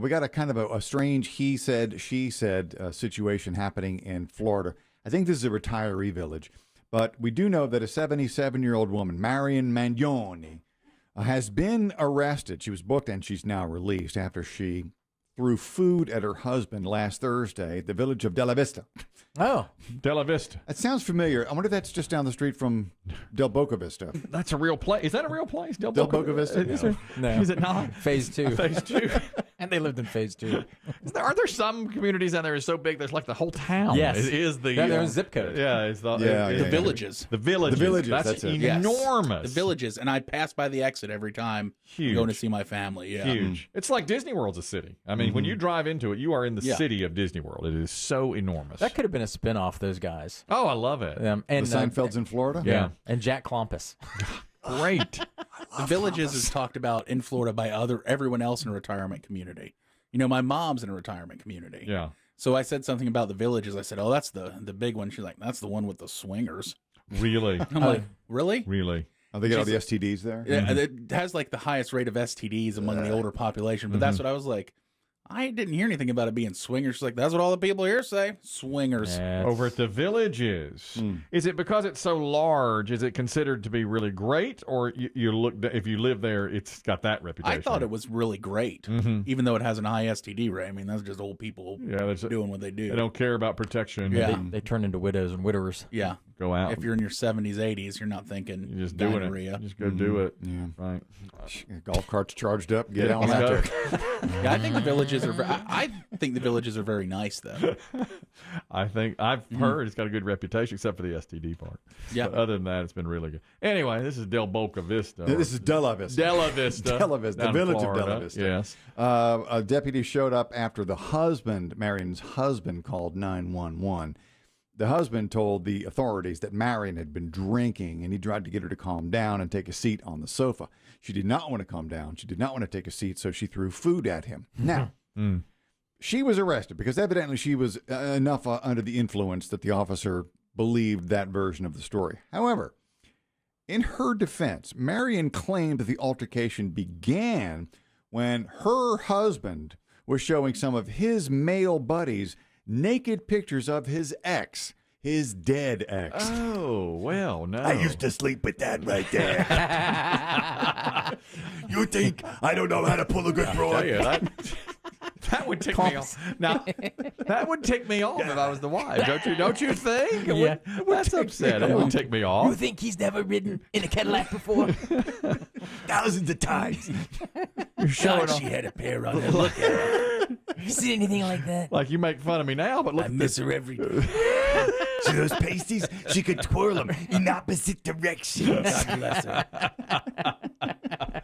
We got a kind of a strange he said, she said situation happening in Florida. I think this is a retiree village, but we do know that a 77-year-old woman, Marion Magnoni, has been arrested. She was booked and she's now released after she threw food at her husband last Thursday at the village of Della Vista. Oh, Della Vista. That sounds familiar. I wonder if that's just down the street from Del Boca Vista. That's a real place. Is that a real place? Del Boca Vista? No. Is it not? phase 2. Phase 2. And they lived in phase 2. Are there some communities down there is so big there's like the whole town? Yes. It is the their zip code. Yeah, it's the The villages. The villages. The villages, That's it. enormous. The villages, and I'd pass by the exit every time Huge. going to see my family. Yeah, Huge. It's like Disney World's a city. I mean, when you drive into it, you are in the city of Disney World. It is so enormous. That could have been a spin-off, those guys. Oh, I love it. And The Seinfelds in Florida? Yeah. And Jack Klompus. Great. The villages is talked about in Florida by everyone else in a retirement community. You know, my mom's in a retirement community. Yeah. So I said something about the villages. I said, "Oh, that's the big one." She's like, "That's the one with the swingers." Really? I'm like, "Really?" Really? Oh, they get all the STDs there? Yeah, it has like the highest rate of STDs among the older population. But that's what I was like. I didn't hear anything about it being swingers. She's like, that's what all the people here say. Swingers. Over at the villages. Is it because it's so large? Is it considered to be really great, or you look if you live there, it's got that reputation? I thought it was really great, even though it has an high STD rate. I mean, that's just old people doing what they do. They don't care about protection. Yeah. They turn into widows and widowers. Yeah. Go out. If you're in your 70s, 80s, you're not thinking You're just doing diarrhea. it. Just go do it. Yeah. Right. Golf carts charged up. Get on let's out go. there. Yeah, I think the villages are. I think the villages are very nice, though. I think I've heard it's got a good reputation, except for the STD part. Yeah. But other than that, it's been really good. Anyway, this is Del Boca Vista. This is Della Vista. Della Vista. Della Vista, the down in village Florida. of Della Vista. Yes. A deputy showed up after the husband, Marion's husband, called 911. The husband told the authorities that Marion had been drinking, and he tried to get her to calm down and take a seat on the sofa. She did not want to calm down. She did not want to take a seat, so she threw food at him. Now, she was arrested because evidently she was enough under the influence that the officer believed that version of the story. However, in her defense, Marion claimed that the altercation began when her husband was showing some of his male buddies naked pictures of his ex, his dead ex. Oh, well, no. I used to sleep with that right there. You think I don't know how to pull a good broad? That would tick me off. Now, that would tick me off if I was the wife. Don't you think? Yeah. That's upsetting. It would tick me off. You think he's never ridden in a Cadillac before? Thousands of times. You're showing God, off. she had a pair on her. Look at her. You seen anything like that? Like you make fun of me now, but look I at miss this. her every day. See those pasties? She could twirl them in opposite directions. God bless her.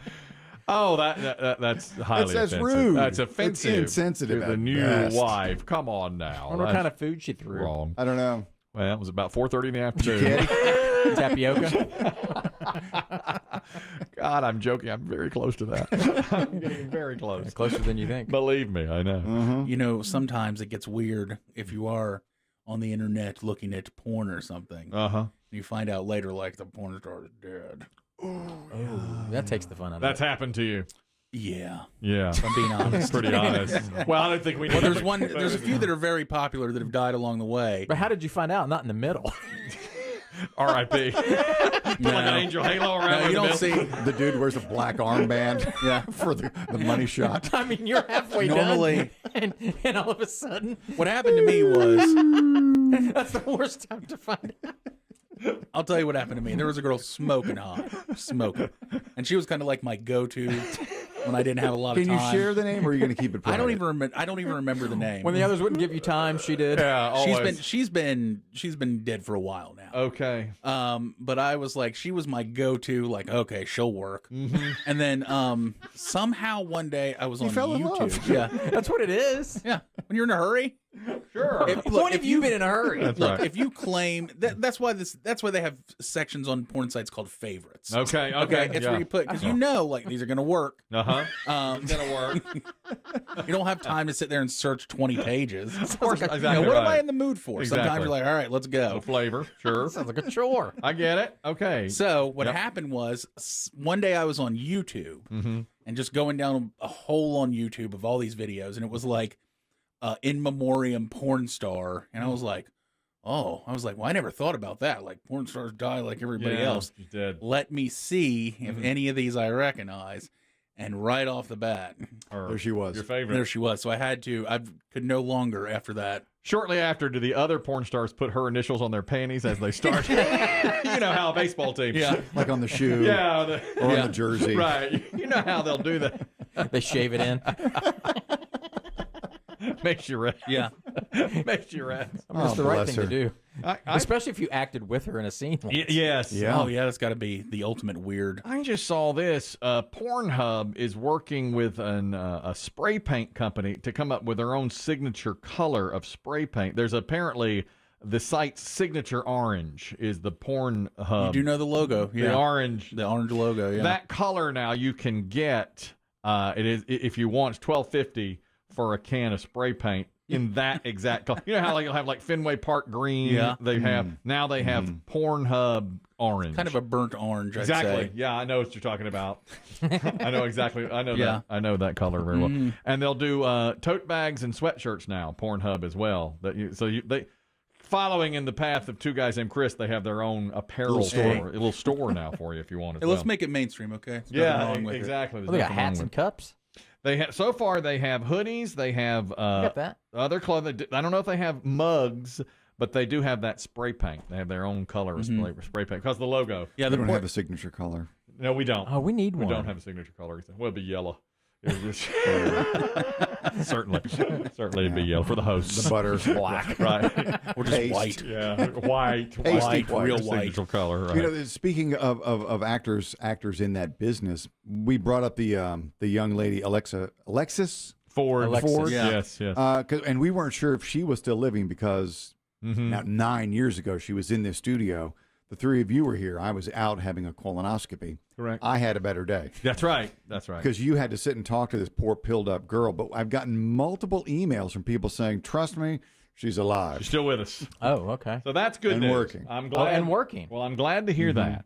Oh, that's highly That's offensive. rude. That's It's offensive. insensitive to the at new best. wife. Come on now. I wonder what That's kind of food she threw. wrong. I don't know. Well, it was about 4:30 in the afternoon. Tapioca? God, I'm joking. I'm very close to that. I'm getting very close. Closer than you think. Believe me, I know. You know, sometimes it gets weird if you are on the internet looking at porn or something. Uh-huh. You find out later, like, the porn star is dead. That takes the fun out of That's it. happened to you. Yeah, Yeah. if I'm being honest. Pretty honest. Well, I don't think we know. Well, there's a few that are very popular that have died along the way. But how did you find out? Not in the middle. R.I.P. Put like an angel halo around No, in you the don't middle. see. The dude wears a black armband for the money shot. I mean, you're halfway Normally- done. And all of a sudden, What happened to me was, that's the worst time to find out. I'll tell you what happened to me. There was a girl smoking hot, smoking, and she was kind of like my go-to when I didn't have a lot of Can you time. share the name, or are you going to keep it private? I don't even remember the name. When the others wouldn't give you time, she did. Yeah, always. she's been dead for a while now. Okay. But I was like, she was my go-to. Like, okay, she'll work. And then somehow one day I was on fell in YouTube. love. Yeah, That's what it is. yeah. When you're in a hurry, Sure. When have you been in a hurry? That's look, right. if you claim that's why they have sections on porn sites called favorites. Okay. It's yeah. where you put because you know like these are gonna work. Uh-huh. Gonna work. You don't have time to sit there and search 20 pages. Of course, You know, exactly what am I right. in the mood for? Exactly. Sometimes you're like, all right, let's No go. flavor. Sure. Sounds like a chore. I get it. Okay. So what Yep. happened was one day I was on YouTube and just going down a hole on YouTube of all these videos, and it was like in memoriam porn star, and I was like, well, I never thought about that. Like porn stars die like everybody else. You did. Let me see if any of these I recognize. And right off the bat, There she was. Your favorite. there she was. So I could no longer after that. Shortly after, do the other porn stars put her initials on their panties as they start? You know how a baseball team. Yeah. Like on the shoe Yeah. or on the jersey. Right. You know how they'll do that. They shave it in. Makes you red. Yeah. Makes you red. I mean, it's the right bless thing to her. do. I, Especially if you acted with her in a scene. once. yes. Yeah. Oh, yeah, that's got to be the ultimate weird. I just saw this. Pornhub is working with a spray paint company to come up with their own signature color of spray paint. There's apparently the site's signature orange is the Pornhub. You do know the logo. The Yeah. orange. The orange logo, yeah. That color now you can get. It is if you want, it's $12.50 for a can of spray paint in that exact color. You know how you'll have like Fenway Park green. Yeah. They have now they have Pornhub orange. kind of a burnt orange, I'd Exactly. say. Yeah, I know what you're talking about. I know exactly. I know Yeah. that. I know that color very well. And they'll do tote bags and sweatshirts now. Pornhub as well. They following in the path of two guys named Chris. They have their own apparel store, a little store now for you if you want it. Hey, let's make it mainstream, okay? There's nothing yeah, wrong with it. exactly. Oh, they got hats and cups. So far they have hoodies. They have Got that. other clothing. I don't know if they have mugs, but they do have that spray paint. They have their own color of spray paint because the logo. Yeah, They the don't have a signature color. No, we don't. Oh, we need We one. don't have a signature color. Well, it'd be yellow. It would just- certainly it'd be yellow for the hosts. The butter's black. Right. Or just Paste. white. Yeah. White. Pasty White. white. Real Signature white. color. Right. You know, speaking of actors in that business, we brought up the young lady Alexis Ford. Alexis. Ford. Yeah. Yes. Yes. And we weren't sure if she was still living because now 9 years ago she was in this studio. The three of you were here. I was out having a colonoscopy. Correct. I had a better day That's right. That's right. because you had to sit and talk to this poor pilled up girl. But I've gotten multiple emails from people saying, "Trust me, she's alive." You're still with us. Oh, okay. So that's good And news. working. I'm Oh, glad. and working. Well, I'm glad to hear that.